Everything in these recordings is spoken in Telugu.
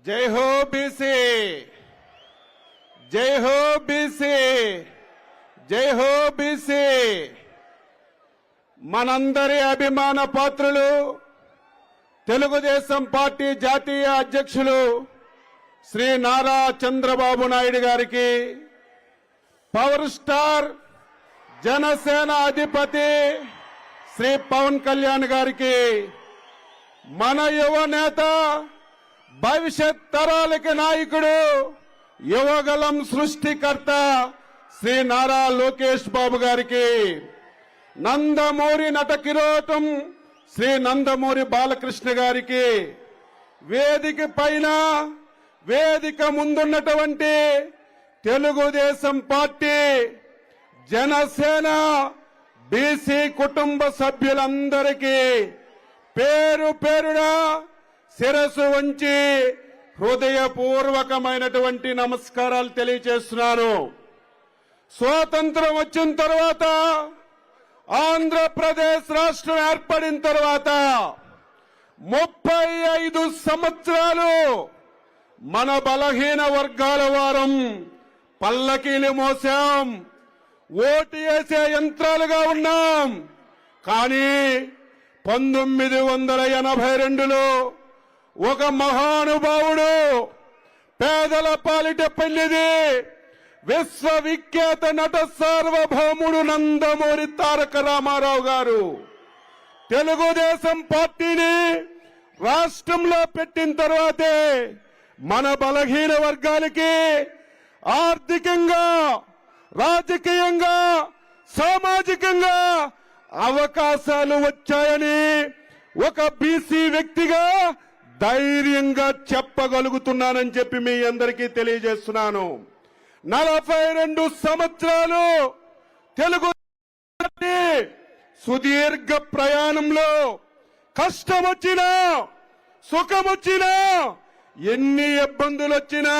జై హో బీసీ, జై హో బీసీ, జై హో బీసీ. మనందరి అభిమాన పాత్రులు తెలుగుదేశం పార్టీ జాతీయ అధ్యక్షులు శ్రీ నారా చంద్రబాబు నాయుడు గారికి, పవర్ స్టార్ జనసేన అధిపతి శ్రీ పవన్ కళ్యాణ్ గారికి, మన యువ నేత భవిష్యత్ తరాలకి నాయకుడు యువగలం సృష్టికర్త శ్రీ నారా లోకేష్ బాబు గారికి, నందమూరి నట కిరీటం శ్రీ నందమూరి బాలకృష్ణ గారికి, వేదిక పైన వేదిక ముందున్నటువంటి తెలుగుదేశం పార్టీ జనసేన బీసీ కుటుంబ సభ్యులందరికీ పేరు పేరున శిరస్సు వంచి హృదయపూర్వకమైనటువంటి నమస్కారాలు తెలియజేస్తున్నాను. స్వాతంత్రం వచ్చిన తర్వాత, ఆంధ్రప్రదేశ్ రాష్ట్రం ఏర్పడిన తర్వాత 35 సంవత్సరాలు మన బలహీన వర్గాల వారం పల్లకీలు మోసాం, ఓటు వేసే యంత్రాలుగా ఉన్నాం. కానీ 1982లో ఒక మహానుభావుడు పేదల పాలిట పెళ్లిది విశ్వవిఖ్యాత నట సార్వభౌముడు నందమూరి తారక రామారావు గారు తెలుగుదేశం పార్టీని రాష్ట్రంలో పెట్టిన తర్వాతే మన బలహీన వర్గాలకి ఆర్థికంగా, రాజకీయంగా, సామాజికంగా అవకాశాలు వచ్చాయని ఒక బీసీ వ్యక్తిగా ధైర్యంగా చెప్పగలుగుతున్నానని చెప్పి మీ అందరికీ తెలియజేస్తున్నాను. 42 సంవత్సరాలు తెలుగు సుదీర్ఘ ప్రయాణంలో కష్టమొచ్చినా, సుఖమొచ్చినా, ఎన్ని ఇబ్బందులు వచ్చినా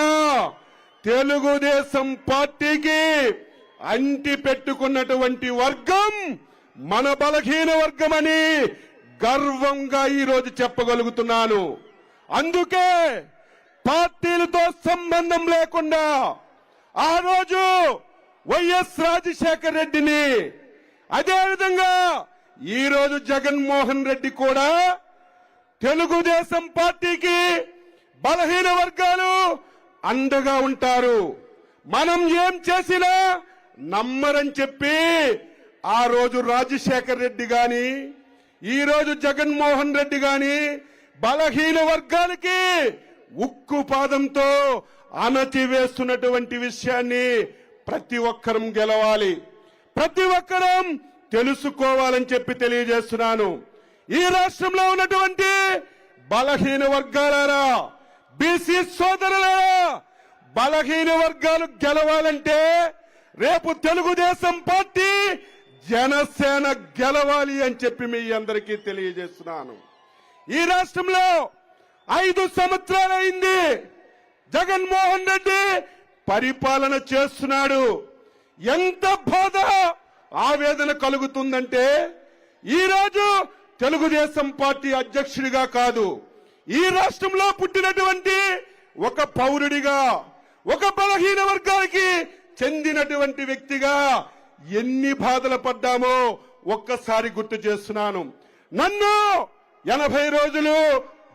తెలుగుదేశం పార్టీకి అంటి పెట్టుకున్నటువంటి వర్గం మన బలహీన వర్గమని గర్వంగా ఈరోజు చెప్పగలుగుతున్నాను. అందుకే పార్టీలతో సంబంధం లేకుండా ఆ రోజు వైఎస్ రాజశేఖర రెడ్డిని, అదేవిధంగా ఈరోజు జగన్మోహన్ రెడ్డి కూడా తెలుగుదేశం పార్టీకి బలహీన వర్గాలు అండగా ఉంటారు. మనం ఏం చేసినా నమ్మరని చెప్పి ఆ రోజు రాజశేఖర రెడ్డి గాని, ఈ రోజు జగన్మోహన్ రెడ్డి గాని బలహీన వర్గాలకి ఉక్కు పాదంతో అణచివేస్తున్నటువంటి విషయాన్ని ప్రతి ఒక్కరం గెలవాలి, ప్రతి ఒక్కరం తెలుసుకోవాలని చెప్పి తెలియజేస్తున్నాను. ఈ రాష్ట్రంలో ఉన్నటువంటి బలహీన వర్గాలారా, బీసీ సోదరులారా, బలహీన వర్గాలు గెలవాలంటే రేపు తెలుగుదేశం పార్టీ జనసేన గెలవాలి అని చెప్పి మీ అందరికీ తెలియజేస్తున్నాను. ఈ రాష్ట్రంలో 5 సంవత్సరాలైంది జగన్మోహన్ రెడ్డి పరిపాలన చేస్తున్నాడు. ఎంత బాధ, ఆవేదన కలుగుతుందంటే ఈరోజు తెలుగుదేశం పార్టీ అధ్యక్షుడిగా కాదు, ఈ రాష్ట్రంలో పుట్టినటువంటి ఒక పౌరుడిగా, ఒక బలహీన వర్గానికి చెందినటువంటి వ్యక్తిగా ఎన్ని బాధలు పడ్డామో ఒక్కసారి గుర్తు చేస్తున్నాను. నన్ను 80 రోజులు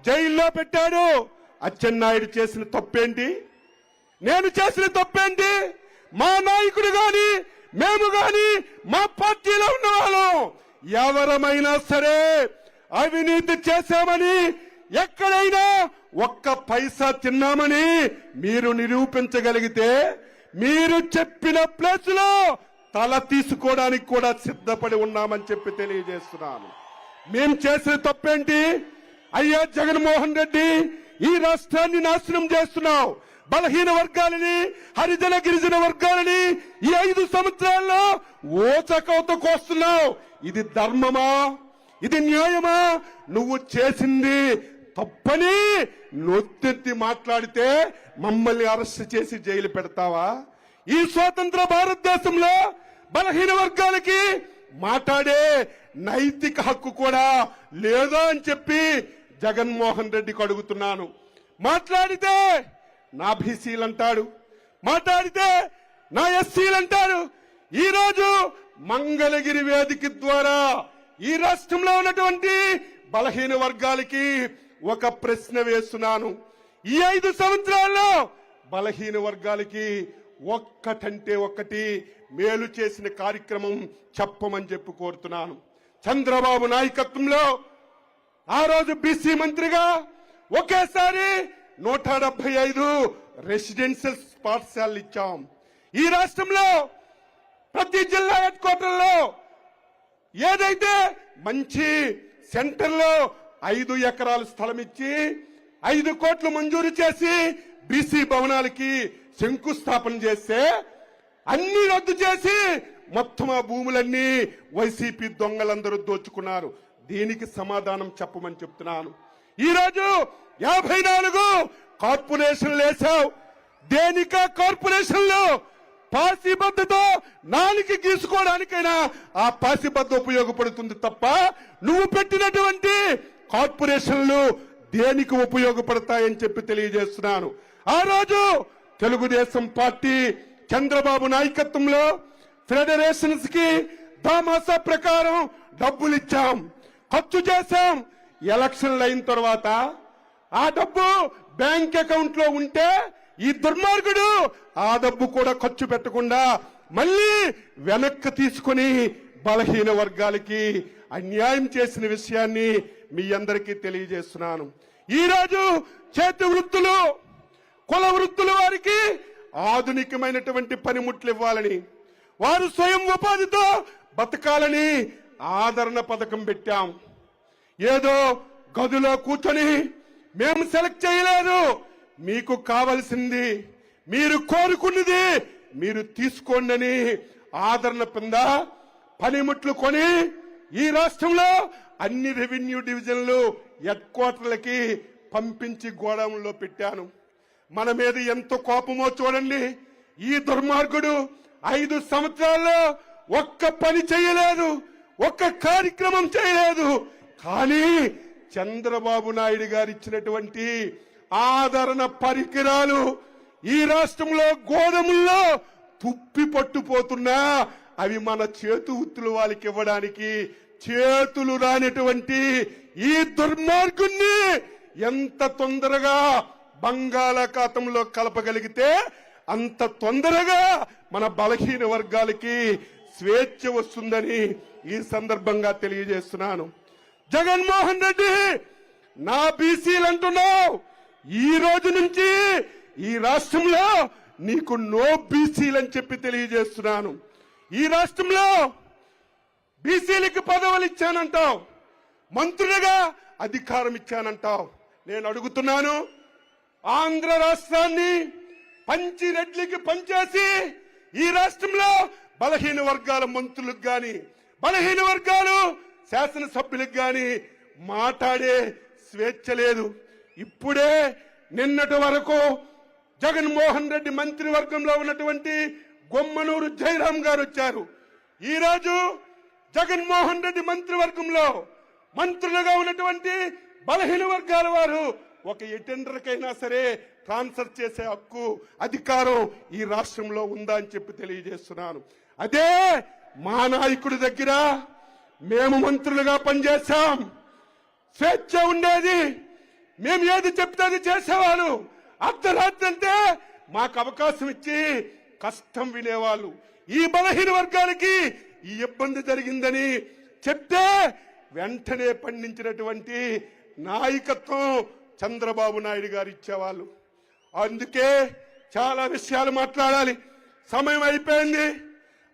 జైల్లో పెట్టాడు. అచ్చెన్నాయుడు చేసిన తప్పేంటి? నేను చేసిన తప్పేంటి? మా నాయకుడు గాని, మేము గాని, మా పార్టీలో ఉన్న వాళ్ళం ఎవరమైనా సరే అవినీతి చేశామని, ఎక్కడైనా ఒక్క పైసా తిన్నామని మీరు నిరూపించగలిగితే మీరు చెప్పిన ప్లేస్ లో తల తీసుకోవడానికి కూడా సిద్ధపడి ఉన్నామని చెప్పి తెలియజేస్తున్నాను. మేం చేసిన తప్పేంటి? అయ్యా జగన్మోహన్ రెడ్డి, ఈ రాష్ట్రాన్ని నాశనం చేస్తున్నావు, బలహీన వర్గాలని, హరిజన గిరిజన వర్గాలని ఈ 5 సంవత్సరాల్లో ఓచకవత కోస్తున్నావు. ఇది ధర్మమా? ఇది న్యాయమా? నువ్వు చేసింది తప్పని నొత్తెత్తి మాట్లాడితే మమ్మల్ని అరెస్ట్ చేసి జైలు పెడతావా? ఈ స్వతంత్ర భారతదేశంలో బలహీన వర్గాలకి మాట్లాడే నైతిక హక్కు కూడా లేదా అని చెప్పి జగన్మోహన్ రెడ్డికి అడుగుతున్నాను. మాట్లాడితే నా బీసీలు అంటాడు, మాట్లాడితే నా ఎస్సీలు అంటారు. ఈరోజు మంగళగిరి వేదిక ద్వారా ఈ రాష్ట్రంలో ఉన్నటువంటి బలహీన వర్గాలకి ఒక ప్రశ్న వేస్తున్నాను. ఈ 5 సంవత్సరాల్లో బలహీన వర్గాలకి ఒక్కటంటే ఒక్కటి మేలు చేసిన కార్యక్రమం చెప్పమని చెప్పి కోరుతున్నాను. చంద్రబాబు నాయకత్వంలో ఆ రోజు బీసీ మంత్రిగా ఒకేసారి 175 రెసిడెన్షియల్ పాఠశాలలు ఇచ్చాం. ఈ రాష్ట్రంలో ప్రతి జిల్లా హెడ్ క్వార్టర్లో ఏదైతే మంచి సెంటర్లో 5 ఎకరాల స్థలం ఇచ్చి 5 కోట్లు మంజూరు చేసి బీసీ భవనాలకి శంకుస్థాపన చేస్తే అన్ని రద్దు చేసి మొత్తం ఆ భూములన్నీ వైసీపీ దొంగలందరూ దోచుకున్నారు. దీనికి సమాధానం చెప్పమని చెప్తున్నాను. ఈరోజు 54 కార్పొరేషన్లు వేశావు. దేనికా కార్పొరేషన్లు పాసిబద్దతో నాలుగు గీసుకోవడానికైనా ఆ పాసిబద్ద ఉపయోగపడుతుంది తప్ప నువ్వు పెట్టినటువంటి కార్పొరేషన్లు దేనికి ఉపయోగపడతాయని చెప్పి తెలియజేస్తున్నాను. ఆ రోజు తెలుగుదేశం పార్టీ చంద్రబాబు నాయకత్వంలో ఫెడరేషన్స్ కి దామాసా ప్రకారం డబ్బులు ఇచ్చాం, ఖర్చు చేశాం. ఎలక్షన్లు అయిన తర్వాత ఆ డబ్బు బ్యాంక్ అకౌంట్ లో ఉంటే ఈ దుర్మార్గుడు ఆ డబ్బు కూడా ఖర్చు పెట్టకుండా మళ్ళీ వెనక్కి తీసుకుని బలహీన వర్గాలకి అన్యాయం చేసిన విషయాన్ని మీ అందరికీ తెలియజేస్తున్నాను. ఈరోజు చేతి వృత్తులు, కుల వృత్తుల వారికి ఆధునికమైనటువంటి పనిముట్లు ఇవ్వాలని, వారు స్వయం ఉపాధితో బతకాలని ఆదరణ పథకం పెట్టాం. ఏదో గదిలో కూర్చొని మేము సెలెక్ట్ చేయలేదు, మీకు కావలసింది మీరు కోరుకున్నది మీరు తీసుకోండి అని ఆదరణ కింద పనిముట్లు కొని ఈ రాష్ట్రంలో అన్ని రెవెన్యూ డివిజన్లు హెడ్ క్వార్టర్లకి పంపించి గోడౌన్లో పెట్టాను. మన మీద ఎంత కోపమో చూడండి. ఈ దుర్మార్గుడు 5 సంవత్సరాల్లో ఒక్క పని చేయలేదు, ఒక్క కార్యక్రమం చేయలేదు. కానీ చంద్రబాబు నాయుడు గారు ఇచ్చినటువంటి ఆదరణ పరికరాలు ఈ రాష్ట్రంలో గోడముల్లో తుప్పి పట్టుపోతున్నా అవి మన చేతు ఉత్తులు వాళ్ళకి ఇవ్వడానికి చేతులు రానటువంటి ఈ దుర్మార్గుణ్ణి ఎంత తొందరగా బంగాళాఖాతంలో కలపగలిగితే అంత తొందరగా మన బలహీన వర్గాలకి స్వేచ్ఛ వస్తుందని ఈ సందర్భంగా తెలియజేస్తున్నాను. జగన్మోహన్ రెడ్డి నా బీసీలు అంటున్నావు, ఈ రోజు నుంచి ఈ రాష్ట్రంలో నీకు నో బీసీలు అని చెప్పి తెలియజేస్తున్నాను. ఈ రాష్ట్రంలో బీసీలకి పదవులు ఇచ్చానంటావు, మంత్రులుగా అధికారం ఇచ్చానంటావు. నేను అడుగుతున్నాను, ఆంధ్ర రాష్ట్రాన్ని పంచి రెడ్లికి పంచేసి ఈ రాష్ట్రంలో బలహీన వర్గాల మంత్రులకు గాని, బలహీన వర్గాలు శాసనసభ్యులకు గాని మాట్లాడే స్వేచ్ఛ లేదు. ఇప్పుడే నిన్నటి వరకు జగన్మోహన్ రెడ్డి మంత్రివర్గంలో ఉన్నటువంటి గొమ్మనూరు జయరాం గారు వచ్చారు. ఈ రోజు జగన్మోహన్ రెడ్డి మంత్రివర్గంలో మంత్రులుగా ఉన్నటువంటి బలహీన వర్గాల వారు ఒక ఎటెండర్కైనా సరే ట్రాన్స్ఫర్ చేసే హక్కు, అధికారం ఈ రాష్ట్రంలో ఉందా అని చెప్పి తెలియజేస్తున్నాను. అదే మా నాయకుడి దగ్గర మేము మంత్రులుగా పనిచేశాం, స్వేచ్ఛ ఉండేది, మేము ఏది చెప్తే అది చేసేవాళ్ళు. అర్ధరాత్రి అంటే మాకు అవకాశం ఇచ్చి కష్టం వినేవాళ్ళు. ఈ బలహీన వర్గాలకి ఈ ఇబ్బంది జరిగిందని చెప్తే వెంటనే పండించినటువంటి నాయకత్వం చంద్రబాబు నాయుడు గారు ఇచ్చేవాళ్ళు. అందుకే చాలా విషయాలు మాట్లాడాలి, సమయం అయిపోయింది.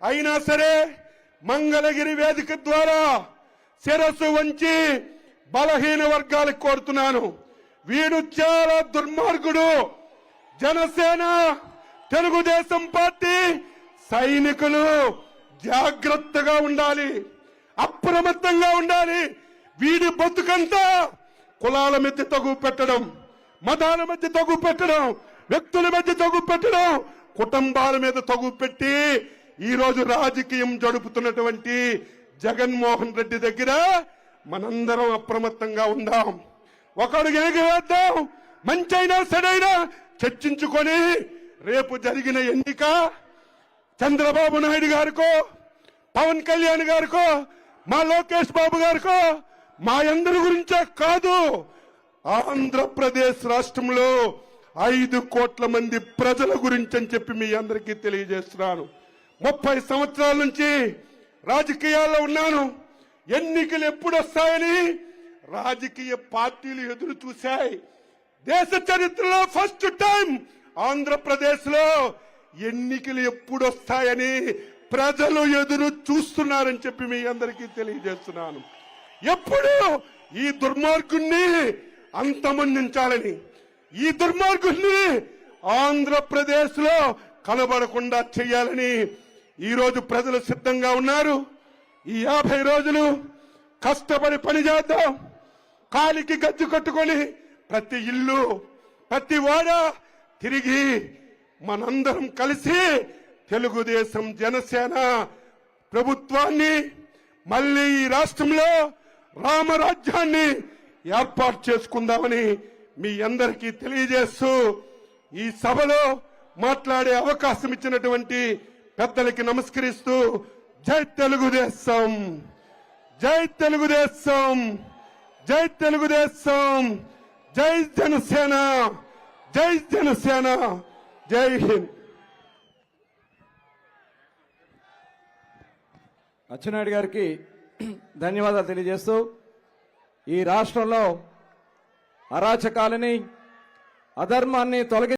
అయినా సరే మంగళగిరి వేదిక ద్వారా శిరస్సు వంచి బలహీన వర్గాలకు కోరుతున్నాను, వీడు చాలా దుర్మార్గుడు. జనసేన, తెలుగుదేశం పార్టీ సైనికులు జాగ్రత్తగా ఉండాలి, అప్రమత్తంగా ఉండాలి. వీడి బతుకంతా కులాల మధ్య తగు పెట్టడం, మతాల మధ్య తగు పెట్టడం, వ్యక్తుల మధ్య తగు పెట్టడం, కుటుంబాల మీద తగు పెట్టి ఈ రోజు రాజకీయం జరుపుతున్నటువంటి జగన్మోహన్ రెడ్డి దగ్గర మనందరం అప్రమత్తంగా ఉందాం. ఒకడు ఎగివేద్దాం, మంచైనా చెడైనా చర్చించుకొని రేపు జరిగిన ఎన్నిక చంద్రబాబు నాయుడు గారికో, పవన్ కళ్యాణ్ గారికో, మా లోకేష్ బాబు గారికో, మా అందరి గురించే కాదు, ఆంధ్రప్రదేశ్ రాష్ట్రంలో 5 కోట్ల మంది ప్రజల గురించి అని చెప్పి మీ అందరికీ తెలియజేస్తున్నాను. 30 సంవత్సరాల నుంచి రాజకీయాల్లో ఉన్నాను. ఎన్నికలు ఎప్పుడు వస్తాయని రాజకీయ పార్టీలు ఎదురు చూశాయి. దేశ చరిత్రలో ఫస్ట్ టైం ఆంధ్రప్రదేశ్ లో ఎన్నికలు ఎప్పుడు వస్తాయని ప్రజలు ఎదురు చూస్తున్నారని చెప్పి మీ అందరికీ తెలియజేస్తున్నాను. ఎప్పుడు ఈ దుర్మార్గుణ్ణి అంతమొందించాలని, ఈ దుర్మార్గుణ్ణి ఆంధ్రప్రదేశ్ లో కనబడకుండా చేయాలని ఈరోజు ప్రజలు సిద్ధంగా ఉన్నారు. ఈ 50 రోజులు కష్టపడి పని చేద్దాం. కాలికి గజ్జు కట్టుకొని ప్రతి ఇల్లు, ప్రతి వాడ తిరిగి మనందరం కలిసి తెలుగుదేశం జనసేన ప్రభుత్వాన్ని మళ్ళీ ఈ రాష్ట్రంలో రామరాజ్యాన్ని ఏర్పాటు చేసుకుందామని మీ అందరికీ తెలియజేస్తూ ఈ సభలో మాట్లాడే అవకాశం ఇచ్చినటువంటి పెద్దలకి నమస్కరిస్తూ జై తెలుగుదేశం, జై తెలుగుదేశం, జై తెలుగుదేశం, జై జనసేన, జై జనసేన, జై హింద్. అచ్చెన్నాయుడు గారికి ధన్యవాదాలు తెలియజేస్తూ ఈ రాష్ట్రంలో అరాచకాలని, అధర్మాన్ని తొలగి